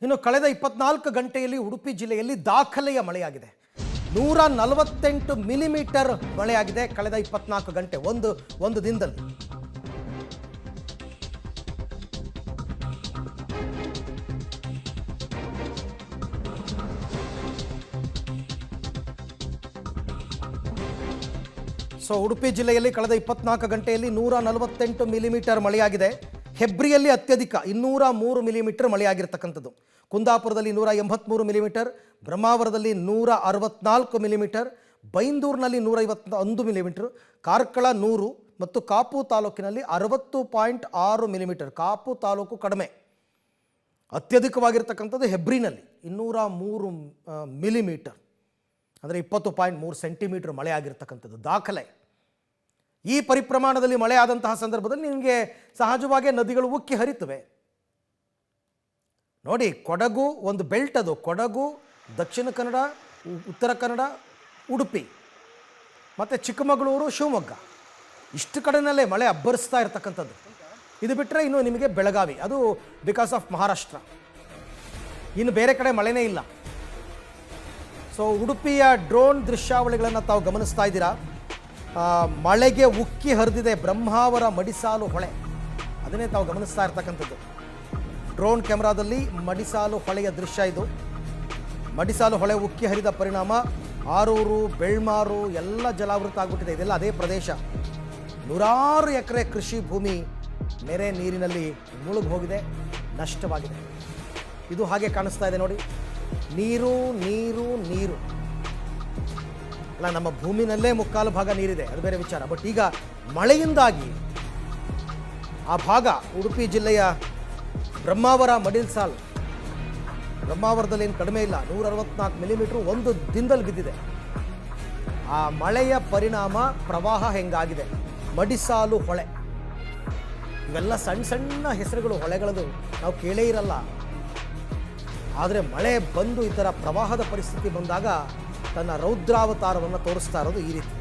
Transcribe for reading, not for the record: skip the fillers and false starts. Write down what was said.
ಇನ್ನು ಕಳೆದ 24 ಗಂಟೆಯಲ್ಲಿ ಉಡುಪಿ ಜಿಲ್ಲೆಯಲ್ಲಿ ದಾಖಲೆಯ ಮಳೆಯಾಗಿದೆ. 148 ಮಿಲಿಮೀಟರ್ ಮಳೆಯಾಗಿದೆ ಕಳೆದ 24 ಗಂಟೆ ಒಂದು ದಿನದಲ್ಲಿ. ಉಡುಪಿ ಜಿಲ್ಲೆಯಲ್ಲಿ ಕಳೆದ 24 ಗಂಟೆಯಲ್ಲಿ 148 ಮಿಲಿಮೀಟರ್ ಮಳೆಯಾಗಿದೆ. ಹೆಬ್ರಿಯಲ್ಲಿ ಅತ್ಯಧಿಕ 203 ಮಿಲಿಮೀಟರ್ ಮಳೆಯಾಗಿರ್ತಕ್ಕಂಥದ್ದು. ಕುಂದಾಪುರದಲ್ಲಿ 183 ಮಿಲಿಮೀಟರ್, ಬ್ರಹ್ಮಾವರದಲ್ಲಿ 164 ಮಿಲಿಮೀಟರ್, ಬೈಂದೂರಿನಲ್ಲಿ 151 ಮಿಲಿಮೀಟರ್, ಕಾರ್ಕಳ 100 ಮತ್ತು ಕಾಪು ತಾಲೂಕಿನಲ್ಲಿ 60.6 ಮಿಲಿಮೀಟರ್. ಕಾಪು ತಾಲೂಕು ಕಡಿಮೆ. ಅತ್ಯಧಿಕವಾಗಿರ್ತಕ್ಕಂಥದ್ದು ಹೆಬ್ರಿನಲ್ಲಿ 203 ಮಿಲಿಮೀಟರ್, ಅಂದರೆ 20.3 ಸೆಂಟಿಮೀಟರ್ ಮಳೆ ಆಗಿರ್ತಕ್ಕಂಥದ್ದು ದಾಖಲೆ. ಈ ಪರಿಪ್ರಮಾಣದಲ್ಲಿ ಮಳೆ ಆದಂತಹ ಸಂದರ್ಭದಲ್ಲಿ ನಿಮಗೆ ಸಹಜವಾಗಿ ನದಿಗಳು ಉಕ್ಕಿ ಹರಿತವೆ. ನೋಡಿ, ಕೊಡಗು ಒಂದು ಬೆಲ್ಟ್, ಅದು ಕೊಡಗು, ದಕ್ಷಿಣ ಕನ್ನಡ, ಉತ್ತರ ಕನ್ನಡ, ಉಡುಪಿ ಮತ್ತು ಚಿಕ್ಕಮಗಳೂರು, ಶಿವಮೊಗ್ಗ, ಇಷ್ಟು ಕಡೆಯಲ್ಲೇ ಮಳೆ ಅಬ್ಬರಿಸ್ತಾ ಇರತಕ್ಕಂಥದ್ದು. ಇದು ಬಿಟ್ಟರೆ ಇನ್ನು ನಿಮಗೆ ಬೆಳಗಾವಿ, ಅದು ಬಿಕಾಸ್ ಆಫ್ ಮಹಾರಾಷ್ಟ್ರ. ಇನ್ನು ಬೇರೆ ಕಡೆ ಮಳೆನೇ ಇಲ್ಲ. ಉಡುಪಿಯ ಡ್ರೋನ್ ದೃಶ್ಯಾವಳಿಗಳನ್ನು ತಾವು ಗಮನಿಸ್ತಾ ಇದ್ದೀರಾ. ಮಳೆಗೆ ಉಕ್ಕಿ ಹರಿದಿದೆ ಬ್ರಹ್ಮಾವರ ಮಡಿಸಾಲು ಹೊಳೆ, ಅದನ್ನೇ ತಾವು ಗಮನಿಸ್ತಾ ಇರ್ತಕ್ಕಂಥದ್ದು. ಡ್ರೋನ್ ಕ್ಯಾಮ್ರಾದಲ್ಲಿ ಮಡಿಸಾಲು ಹೊಳೆಯ ದೃಶ್ಯ ಇದು. ಮಡಿಸಾಲು ಹೊಳೆ ಉಕ್ಕಿ ಹರಿದ ಪರಿಣಾಮ ಆರೂರು, ಬೆಳ್ಮಾರು ಎಲ್ಲ ಜಲಾವೃತ ಆಗಿಬಿಟ್ಟಿದೆ. ಇದೆಲ್ಲ ಅದೇ ಪ್ರದೇಶ. 100 ಎಕರೆ ಕೃಷಿ ಭೂಮಿ ನೆರೆ ನೀರಿನಲ್ಲಿ ಮುಳುಗಿ ಹೋಗಿದೆ, ನಷ್ಟವಾಗಿದೆ. ಇದು ಹಾಗೆ ಕಾಣಿಸ್ತಾ ಇದೆ ನೋಡಿ. ನೀರು ನೀರು ನೀರು ಅಲ್ಲ, ನಮ್ಮ ಭೂಮಿನಲ್ಲೇ ಮುಕ್ಕಾಲು ಭಾಗ ನೀರಿದೆ, ಅದು ಬೇರೆ ವಿಚಾರ. ಬಟ್ ಈಗ ಮಳೆಯಿಂದಾಗಿ ಆ ಭಾಗ, ಉಡುಪಿ ಜಿಲ್ಲೆಯ ಬ್ರಹ್ಮಾವರ ಮಡಿಸಾಲು, ಬ್ರಹ್ಮಾವರದಲ್ಲಿ ಏನು ಕಡಿಮೆ ಇಲ್ಲ, 164 ಮಿಲಿಮೀಟ್ರ್ ಒಂದು ದಿನದಲ್ಲಿ ಬಿದ್ದಿದೆ. ಆ ಮಳೆಯ ಪರಿಣಾಮ ಪ್ರವಾಹ ಹೆಂಗಾಗಿದೆ. ಮಡಿಸಾಲು ಹೊಳೆ, ಇವೆಲ್ಲ ಸಣ್ಣ ಸಣ್ಣ ಹೆಸರುಗಳು, ಹೊಳೆಗಳದು ನಾವು ಕೇಳೇ ಇರಲ್ಲ. ಆದರೆ ಮಳೆ ಬಂದು ಈ ಥರ ಪ್ರವಾಹದ ಪರಿಸ್ಥಿತಿ ಬಂದಾಗ ತನ್ನ ರೌದ್ರಾವತಾರವನ್ನು ತೋರಿಸ್ತಾ ಇರೋದು ಈ ರೀತಿ.